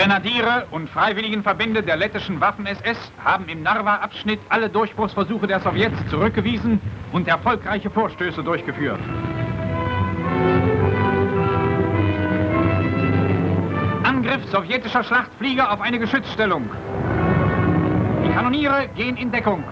Grenadiere und Freiwilligenverbände der lettischen Waffen-SS haben im Narva-Abschnitt alle Durchbruchsversuche der Sowjets zurückgewiesen und erfolgreiche Vorstöße durchgeführt. Angriff sowjetischer Schlachtflieger auf eine Geschützstellung. Die Kanoniere gehen in Deckung.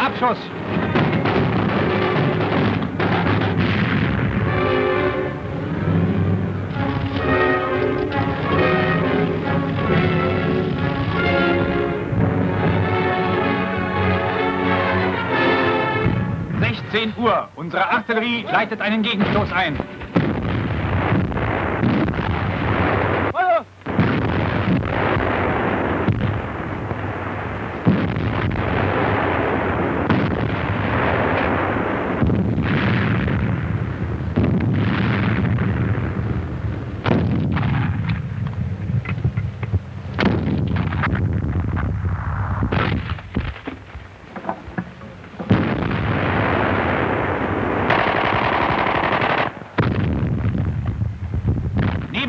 Abschuss! Uhr. Unsere Artillerie leitet einen Gegenstoß ein. Feuer!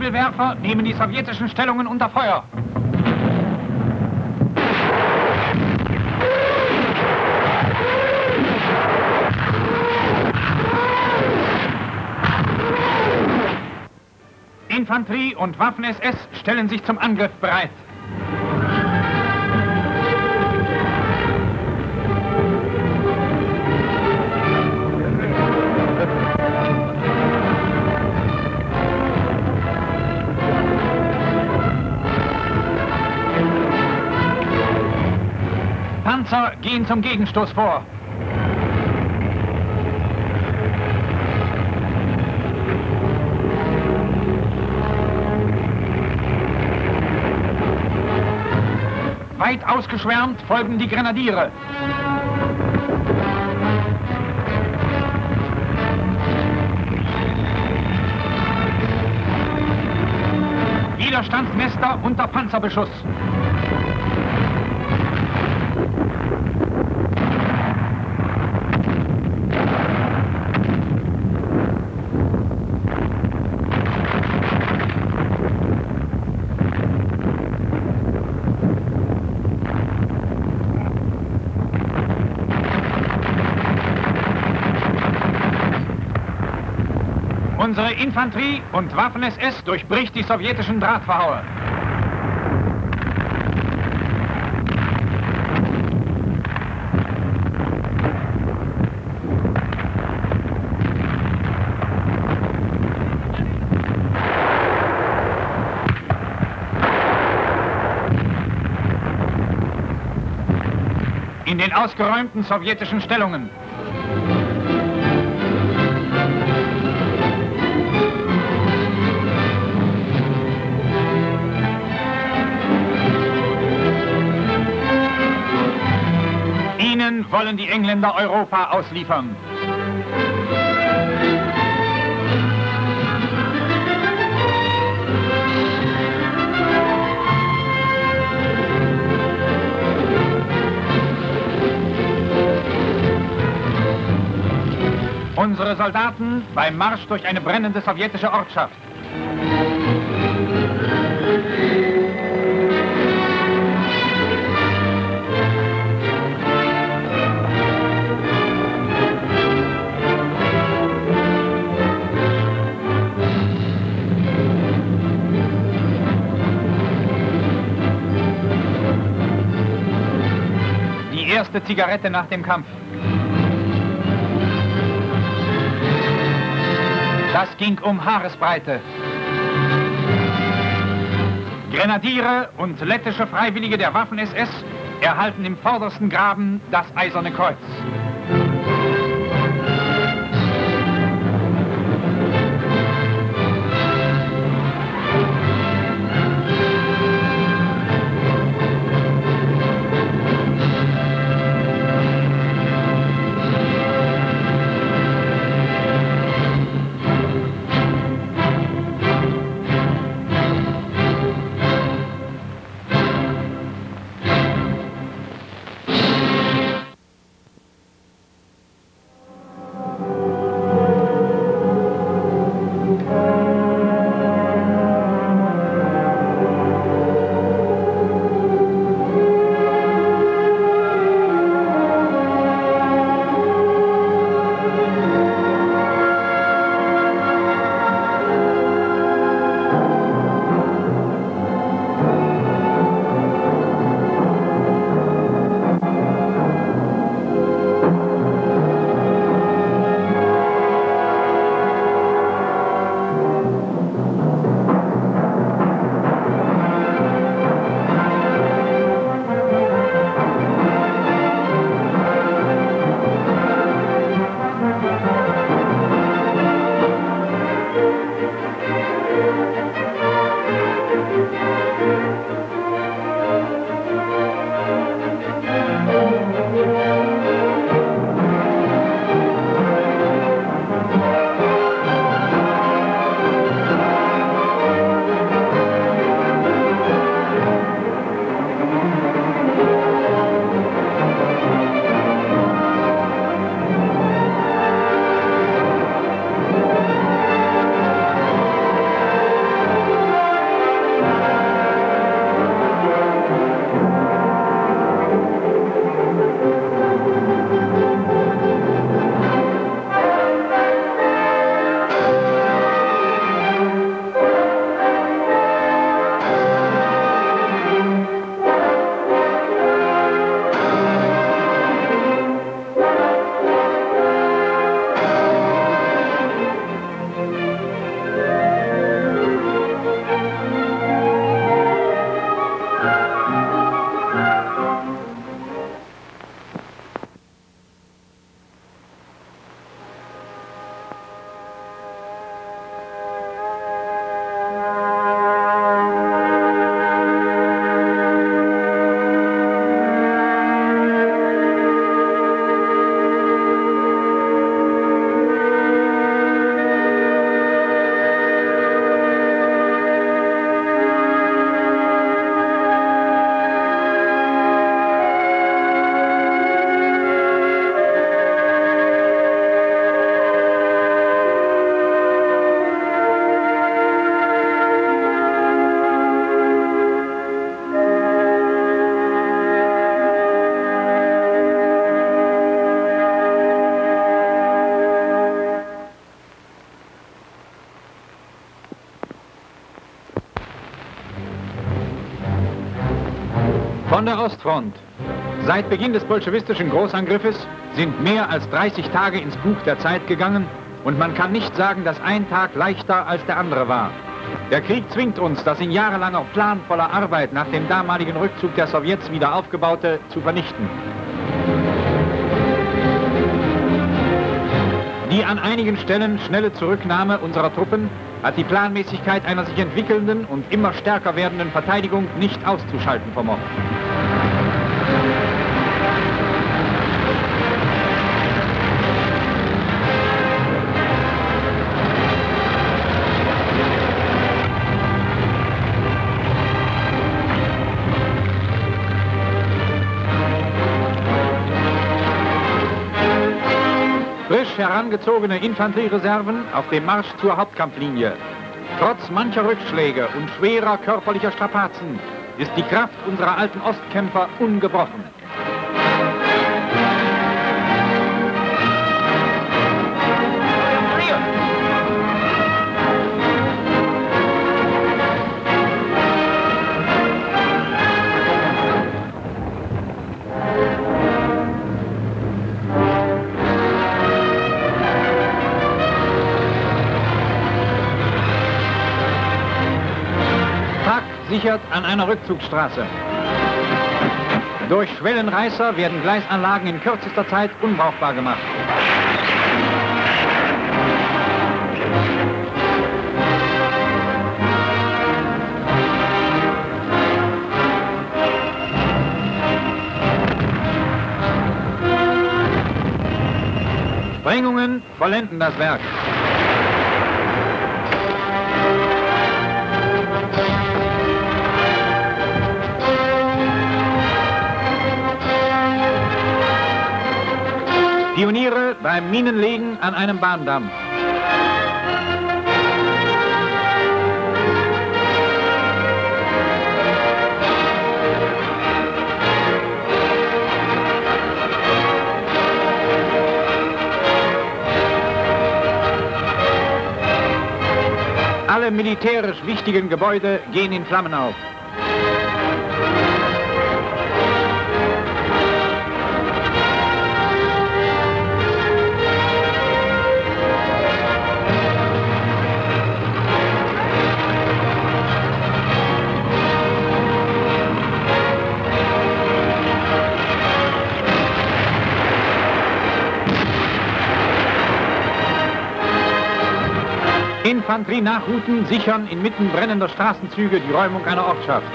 Nebelwerfer nehmen die sowjetischen Stellungen unter Feuer. Infanterie und Waffen-SS stellen sich zum Angriff bereit. Panzer gehen zum Gegenstoß vor. Weit ausgeschwärmt folgen die Grenadiere. Widerstandsnester unter Panzerbeschuss. Unsere Infanterie und Waffen-SS durchbricht die sowjetischen Drahtverhaue. In den ausgeräumten sowjetischen Stellungen. Ihnen wollen die Engländer Europa ausliefern. Unsere Soldaten beim Marsch durch eine brennende sowjetische Ortschaft. Die erste Zigarette nach dem Kampf. Das ging um Haaresbreite. Grenadiere und lettische Freiwillige der Waffen-SS erhalten im vordersten Graben das Eiserne Kreuz. Von der Ostfront. Seit Beginn des bolschewistischen Großangriffes sind mehr als 30 Tage ins Buch der Zeit gegangen und man kann nicht sagen, dass ein Tag leichter als der andere war. Der Krieg zwingt uns, das in jahrelanger planvoller Arbeit nach dem damaligen Rückzug der Sowjets wieder aufgebaute zu vernichten. Die an einigen Stellen schnelle Zurücknahme unserer Truppen hat die Planmäßigkeit einer sich entwickelnden und immer stärker werdenden Verteidigung nicht auszuschalten vermocht. Frisch herangezogene Infanteriereserven auf dem Marsch zur Hauptkampflinie. Trotz mancher Rückschläge und schwerer körperlicher Strapazen ist die Kraft unserer alten Ostkämpfer ungebrochen. gesichert an einer Rückzugsstraße. Durch Schwellenreißer werden Gleisanlagen in kürzester Zeit unbrauchbar gemacht. Sprengungen vollenden das Werk. Pioniere beim Minenlegen an einem Bahndamm. Alle militärisch wichtigen Gebäude gehen in Flammen auf. Infanterie-Nachrouten sichern inmitten brennender Straßenzüge die Räumung einer Ortschaft.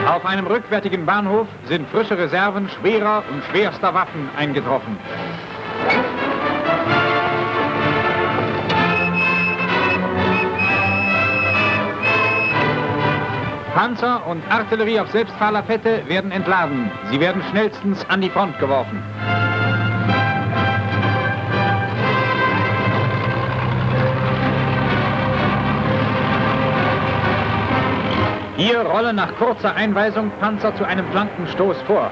Auf einem rückwärtigen Bahnhof sind frische Reserven schwerer und schwerster Waffen eingetroffen. Panzer und Artillerie auf Selbstfahrlafette werden entladen. Sie werden schnellstens an die Front geworfen. Hier rollen nach kurzer Einweisung Panzer zu einem Flankenstoß vor.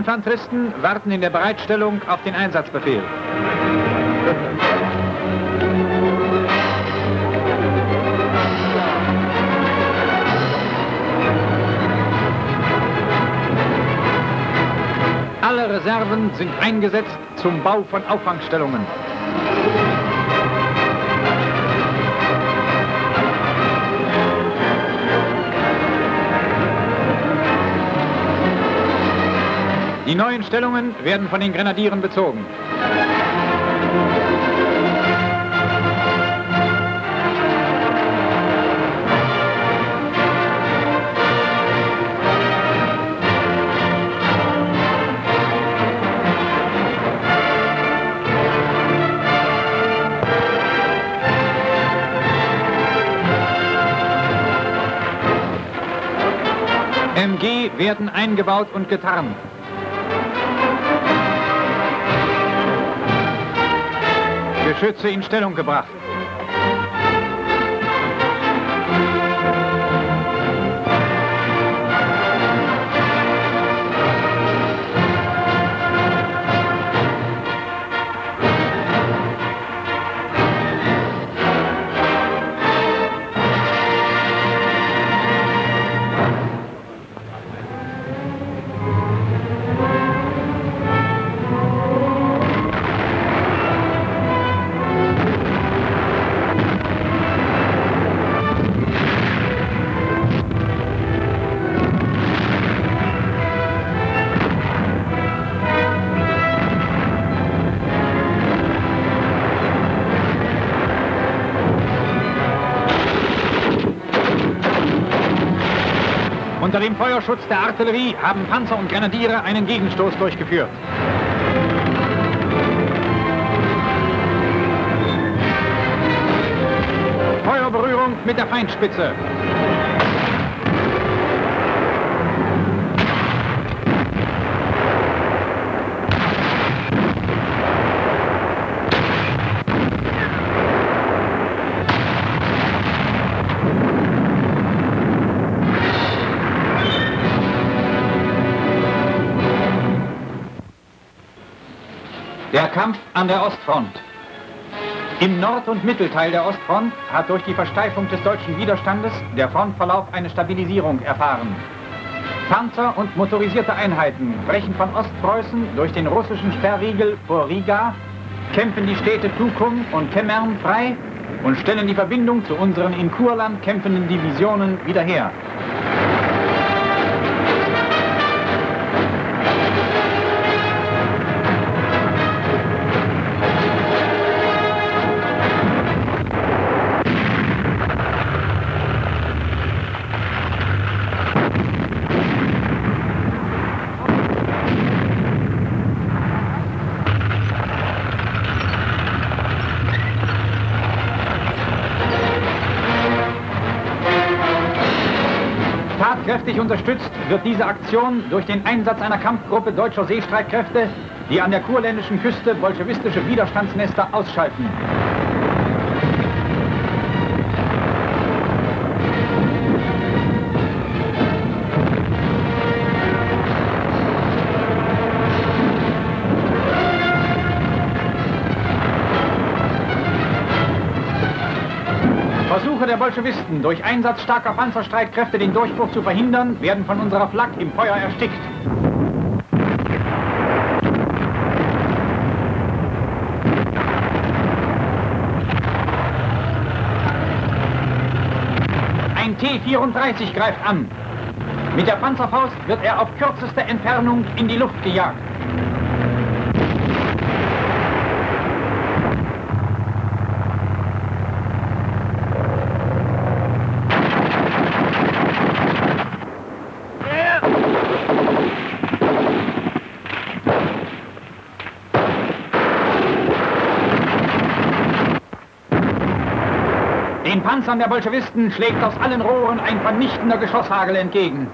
Infanteristen warten in der Bereitstellung auf den Einsatzbefehl. Alle Reserven sind eingesetzt zum Bau von Auffangstellungen. Die neuen Stellungen werden von den Grenadieren bezogen. MG werden eingebaut und getarnt. Geschütze in Stellung gebracht. Unter dem Feuerschutz der Artillerie haben Panzer und Grenadiere einen Gegenstoß durchgeführt. Feuerberührung mit der Feindspitze. Der Kampf an der Ostfront. Im Nord- und Mittelteil der Ostfront hat durch die Versteifung des deutschen Widerstandes der Frontverlauf eine Stabilisierung erfahren. Panzer und motorisierte Einheiten brechen von Ostpreußen durch den russischen Sperrriegel vor Riga, kämpfen die Städte Tukum und Kemmern frei und stellen die Verbindung zu unseren in Kurland kämpfenden Divisionen wieder her. Tatkräftig unterstützt wird diese Aktion durch den Einsatz einer Kampfgruppe deutscher Seestreitkräfte, die an der kurländischen Küste bolschewistische Widerstandsnester ausschalten. Versuche der Bolschewisten, durch Einsatz starker Panzerstreitkräfte den Durchbruch zu verhindern, werden von unserer Flak im Feuer erstickt. Ein T-34 greift an. Mit der Panzerfaust wird er auf kürzeste Entfernung in die Luft gejagt. Den Panzern der Bolschewisten schlägt aus allen Rohren ein vernichtender Geschosshagel entgegen.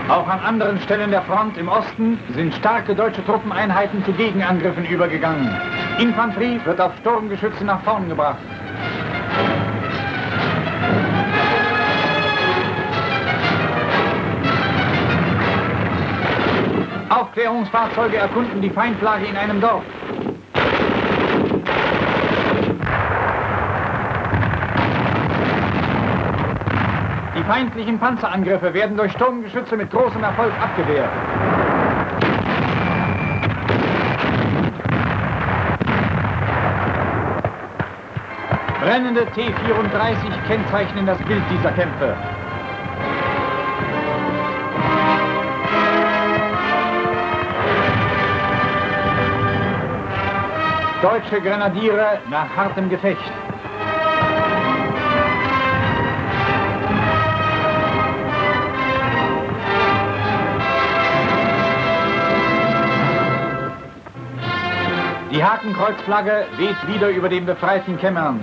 Auch an anderen Stellen der Front im Osten sind starke deutsche Truppeneinheiten zu Gegenangriffen übergegangen. Infanterie wird auf Sturmgeschütze nach vorn gebracht. Aufklärungsfahrzeuge erkunden die Feindlage in einem Dorf. Die feindlichen Panzerangriffe werden durch Sturmgeschütze mit großem Erfolg abgewehrt. Brennende T-34 kennzeichnen das Bild dieser Kämpfe. Deutsche Grenadiere nach hartem Gefecht. Die Hakenkreuzflagge weht wieder über dem befreiten Kemmern.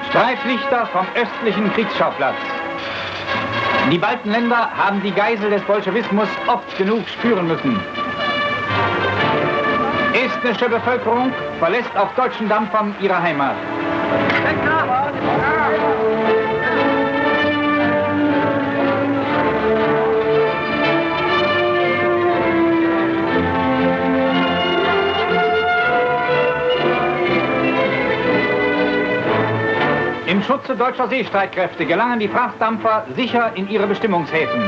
Streiflichter vom östlichen Kriegsschauplatz. Die Baltenländer haben die Geisel des Bolschewismus oft genug spüren müssen. Estnische Bevölkerung verlässt auf deutschen Dampfern ihre Heimat. Im Schutze deutscher Seestreitkräfte gelangen die Frachtdampfer sicher in ihre Bestimmungshäfen.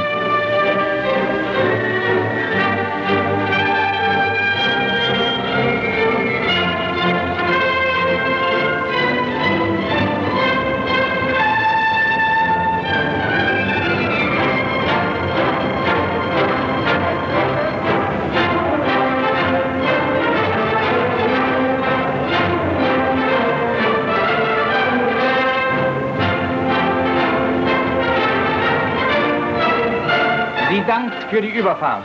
bedankt für die Überfahrt.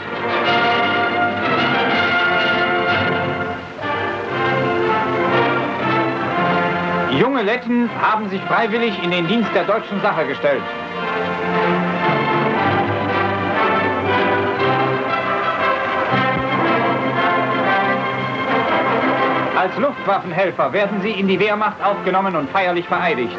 Junge Letten haben sich freiwillig in den Dienst der deutschen Sache gestellt. Als Luftwaffenhelfer werden sie in die Wehrmacht aufgenommen und feierlich vereidigt.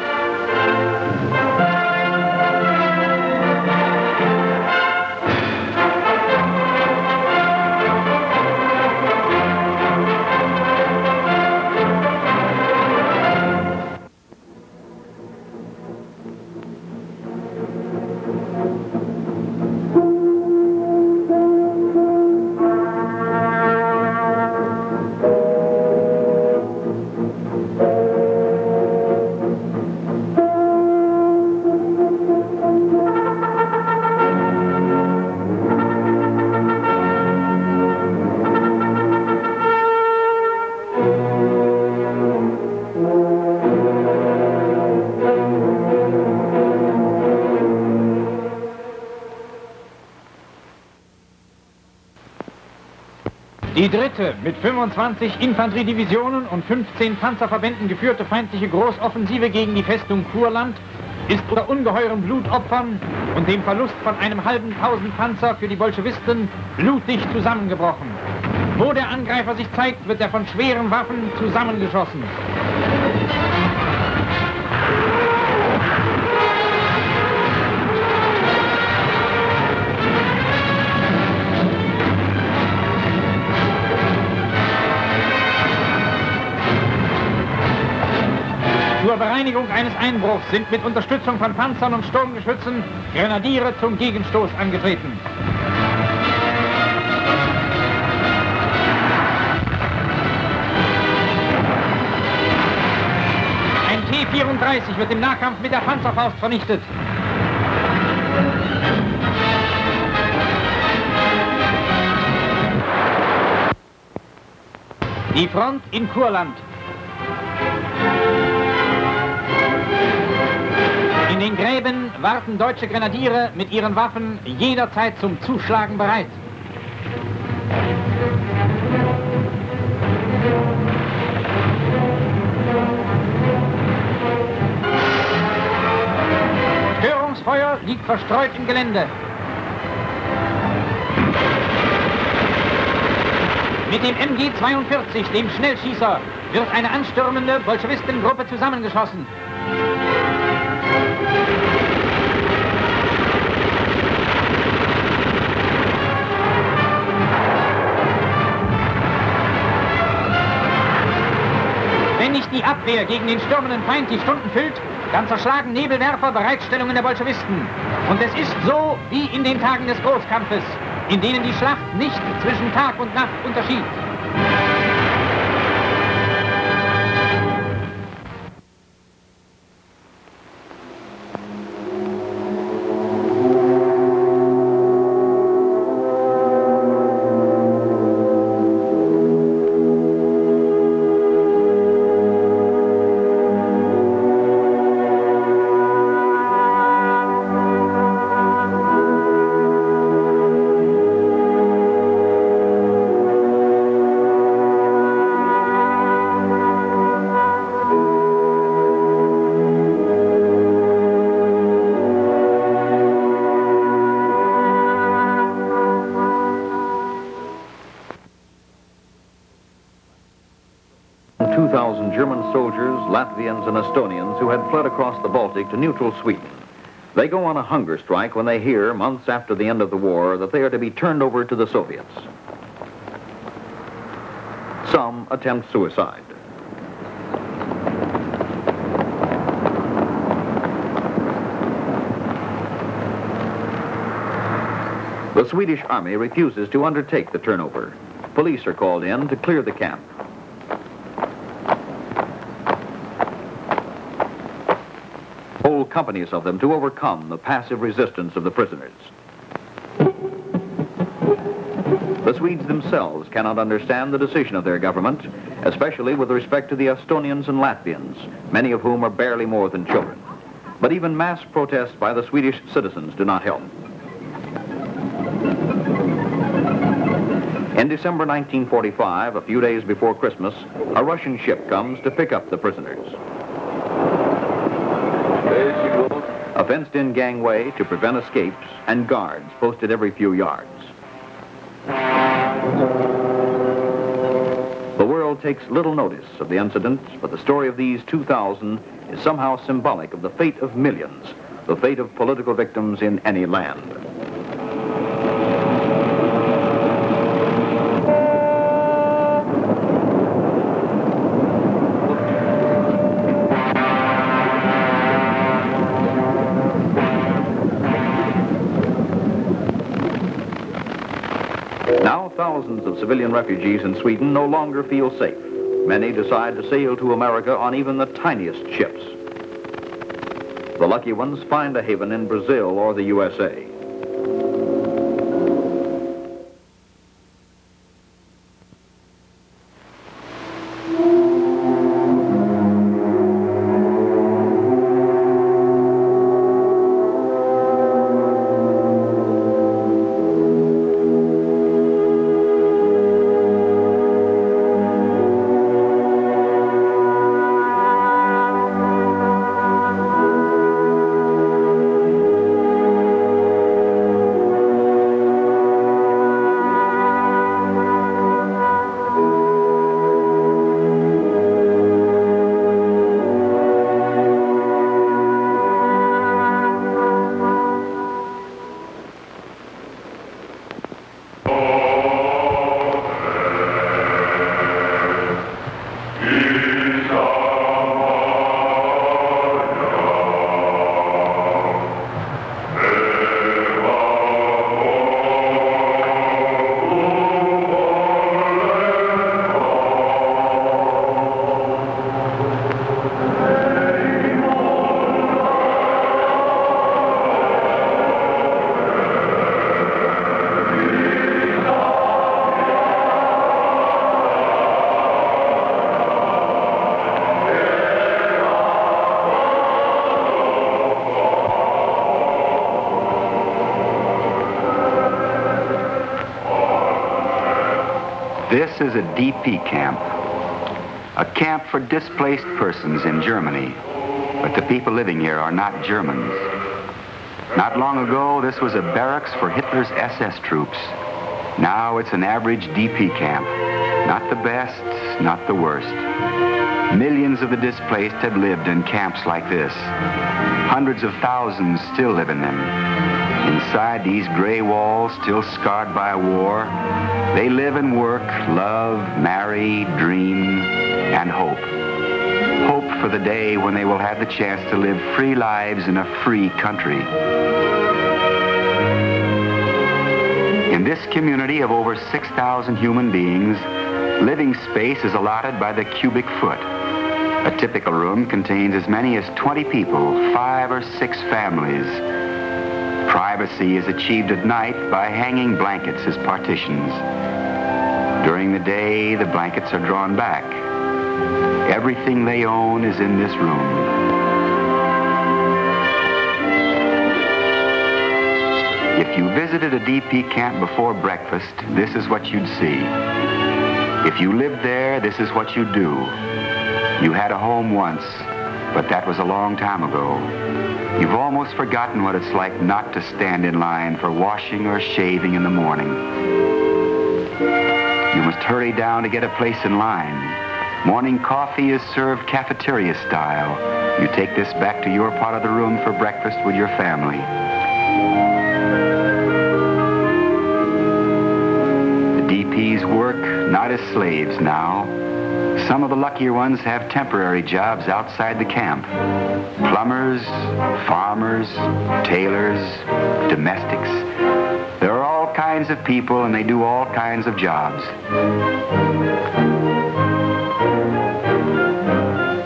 Die dritte, mit 25 Infanteriedivisionen und 15 Panzerverbänden geführte feindliche Großoffensive gegen die Festung Kurland ist unter ungeheuren Blutopfern und dem Verlust von einem halben Tausend Panzer für die Bolschewisten blutig zusammengebrochen. Wo der Angreifer sich zeigt, wird er von schweren Waffen zusammengeschossen. Zur Bereinigung eines Einbruchs sind mit Unterstützung von Panzern und Sturmgeschützen Grenadiere zum Gegenstoß angetreten. Ein T-34 wird im Nahkampf mit der Panzerfaust vernichtet. Die Front in Kurland. In den Gräben warten deutsche Grenadiere mit ihren Waffen jederzeit zum Zuschlagen bereit. Störungsfeuer liegt verstreut im Gelände. Mit dem MG-42, dem Schnellschießer, wird eine anstürmende Bolschewistengruppe zusammengeschossen. Wenn nicht die Abwehr gegen den stürmenden Feind die Stunden füllt, dann zerschlagen Nebelwerfer Bereitstellungen der Bolschewisten. Und es ist so wie in den Tagen des Großkampfes, in denen die Schlacht nicht zwischen Tag und Nacht unterschied. German soldiers, Latvians and Estonians who had fled across the Baltic to neutral Sweden. They go on a hunger strike when they hear, months after the end of the war, that they are to be turned over to the Soviets. Some attempt suicide. The Swedish army refuses to undertake the turnover. Police are called in to clear the camp. Whole companies of them to overcome the passive resistance of the prisoners. The Swedes themselves cannot understand the decision of their government, especially with respect to the Estonians and Latvians, many of whom are barely more than children. But even mass protests by the Swedish citizens do not help. In December 1945, a few days before Christmas, a Russian ship comes to pick up the prisoners. A fenced-in gangway to prevent escapes and guards posted every few yards. The world takes little notice of the incident, but the story of these 2,000 is somehow symbolic of the fate of millions, the fate of political victims in any land. Now, thousands of civilian refugees in Sweden no longer feel safe. Many decide to sail to America on even the tiniest ships. The lucky ones find a haven in Brazil or the USA. This is a DP camp, a camp for displaced persons in Germany, but the people living here are not Germans. Not long ago, this was a barracks for Hitler's SS troops. Now it's an average DP camp. Not the best, not the worst. Millions of the displaced have lived in camps like this. Hundreds of thousands still live in them. Inside these gray walls, still scarred by war, they live and work, love, marry, dream, and hope. Hope for the day when they will have the chance to live free lives in a free country. In this community of over 6,000 human beings, living space is allotted by the cubic foot. A typical room contains as many as 20 people, 5 or 6 families. Privacy is achieved at night by hanging blankets as partitions. During the day, the blankets are drawn back. Everything they own is in this room. If you visited a DP camp before breakfast, this is what you'd see. If you lived there, this is what you'd do. You had a home once, but that was a long time ago. You've almost forgotten what it's like not to stand in line for washing or shaving in the morning. You must hurry down to get a place in line. Morning coffee is served cafeteria style. You take this back to your part of the room for breakfast with your family. The DPs work not as slaves now. Some of the luckier ones have temporary jobs outside the camp. Plumbers, farmers, tailors, domestics. There are all kinds of people and they do all kinds of jobs.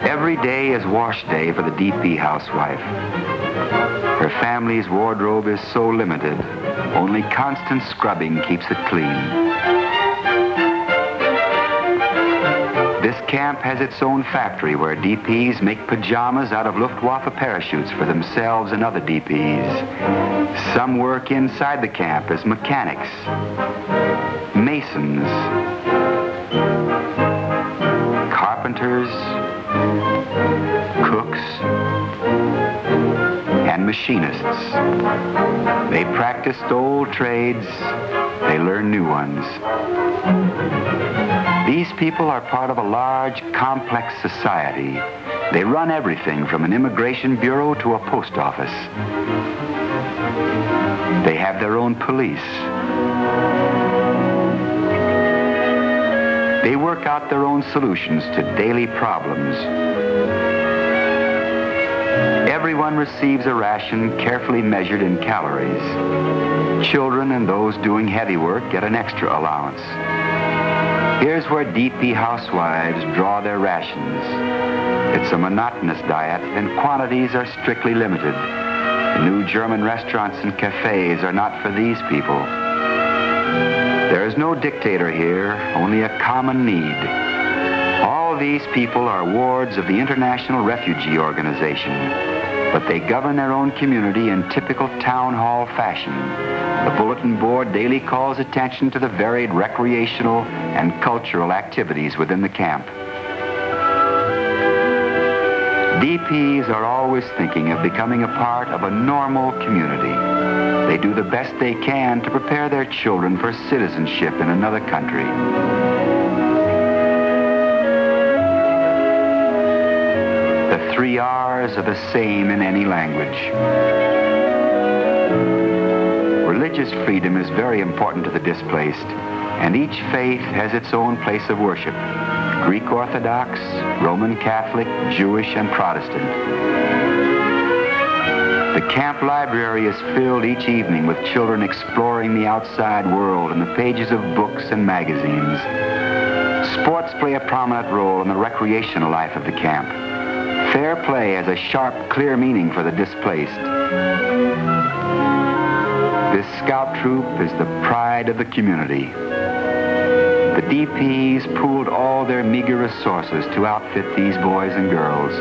Every day is wash day for the DP housewife. Her family's wardrobe is so limited, only constant scrubbing keeps it clean. This camp has its own factory where DPs make pajamas out of Luftwaffe parachutes for themselves and other DPs. Some work inside the camp as mechanics, masons, carpenters, cooks, and machinists. They practiced old trades, they learn new ones. These people are part of a large, complex society. They run everything from an immigration bureau to a post office. They have their own police. They work out their own solutions to daily problems. Everyone receives a ration carefully measured in calories. Children and those doing heavy work get an extra allowance. Here's where DP housewives draw their rations. It's a monotonous diet, and quantities are strictly limited. The new German restaurants and cafes are not for these people. There is no dictator here, only a common need. All these people are wards of the International Refugee Organization, but they govern their own community in typical town hall fashion. The bulletin board daily calls attention to the varied recreational and cultural activities within the camp. DPs are always thinking of becoming a part of a normal community. They do the best they can to prepare their children for citizenship in another country. The 3 R's are the same in any language. Religious freedom is very important to the displaced, and each faith has its own place of worship: Greek Orthodox, Roman Catholic, Jewish, and Protestant. The camp library is filled each evening with children exploring the outside world in the pages of books and magazines. Sports play a prominent role in the recreational life of the camp. Fair play has a sharp, clear meaning for the displaced. This scout troop is the pride of the community. The DPs pooled all their meager resources to outfit these boys and girls.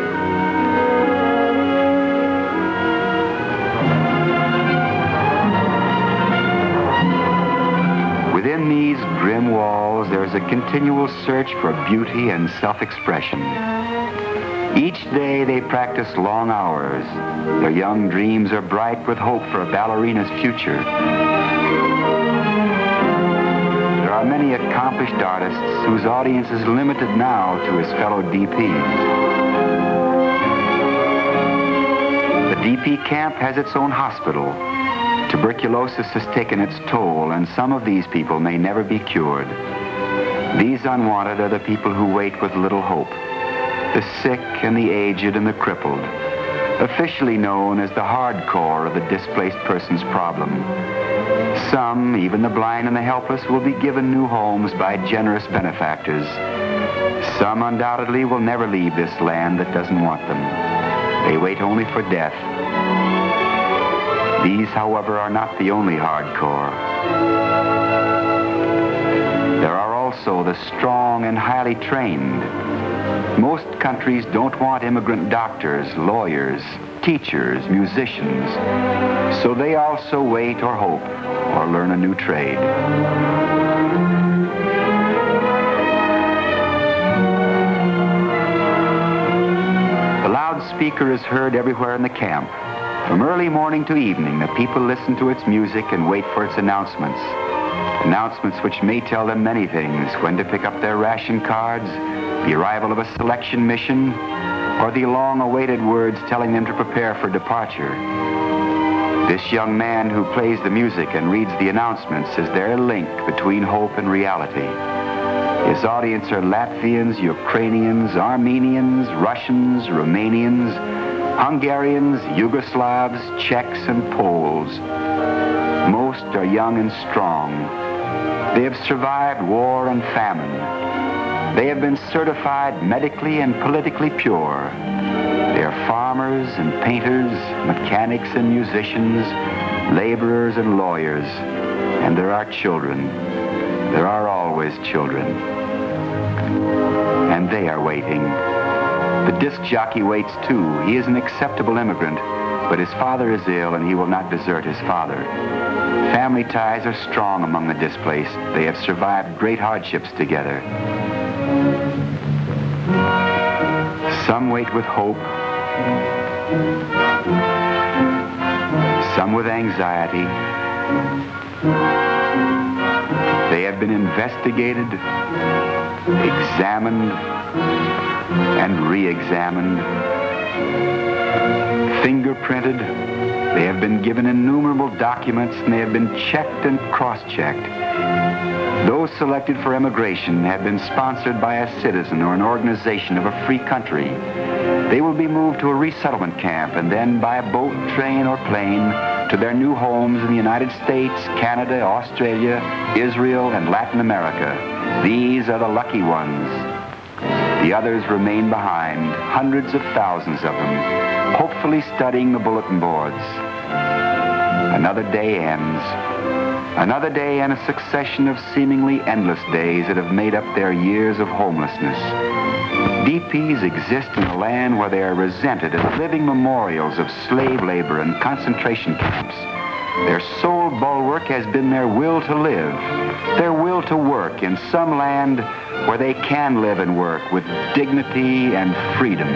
Within these grim walls, there is a continual search for beauty and self-expression. Each day they practice long hours. Their young dreams are bright with hope for a ballerina's future. There are many accomplished artists whose audience is limited now to his fellow DPs. The DP camp has its own hospital. Tuberculosis has taken its toll, and some of these people may never be cured. These unwanted are the people who wait with little hope. The sick and the aged and the crippled, officially known as the hardcore of the displaced person's problem. Some, even the blind and the helpless, will be given new homes by generous benefactors. Some undoubtedly will never leave this land that doesn't want them. They wait only for death. These, however, are not the only hardcore. There are also the strong and highly trained. Most countries don't want immigrant doctors, lawyers, teachers, musicians, so they also wait or hope or learn a new trade. The loudspeaker is heard everywhere in the camp. From early morning to evening, the people listen to its music and wait for its announcements. Announcements which may tell them many things: when to pick up their ration cards, the arrival of a selection mission, or the long-awaited words telling them to prepare for departure. This young man who plays the music and reads the announcements is their link between hope and reality. His audience are Latvians, Ukrainians, Armenians, Russians, Romanians, Hungarians, Yugoslavs, Czechs, and Poles. Most are young and strong. They have survived war and famine. They have been certified medically and politically pure. They are farmers and painters, mechanics and musicians, laborers and lawyers. And there are children. There are always children. and they are waiting. The disc jockey waits too. He is an acceptable immigrant, but his father is ill and he will not desert his father. Family ties are strong among the displaced. They have survived great hardships together. Some wait with hope, some with anxiety. They have been investigated, examined, and re-examined, fingerprinted. They have been given innumerable documents, and they have been checked and cross-checked. Those selected for emigration have been sponsored by a citizen or an organization of a free country. They will be moved to a resettlement camp and then by boat, train, or plane to their new homes in the United States, Canada, Australia, Israel, and Latin America. These are the lucky ones. The others remain behind, hundreds of thousands of them, hopefully studying the bulletin boards. Another day ends. Another day and a succession of seemingly endless days that have made up their years of homelessness. DPs exist in a land where they are resented as living memorials of slave labor and concentration camps. Their sole bulwark has been their will to live, their will to work in some land where they can live and work with dignity and freedom.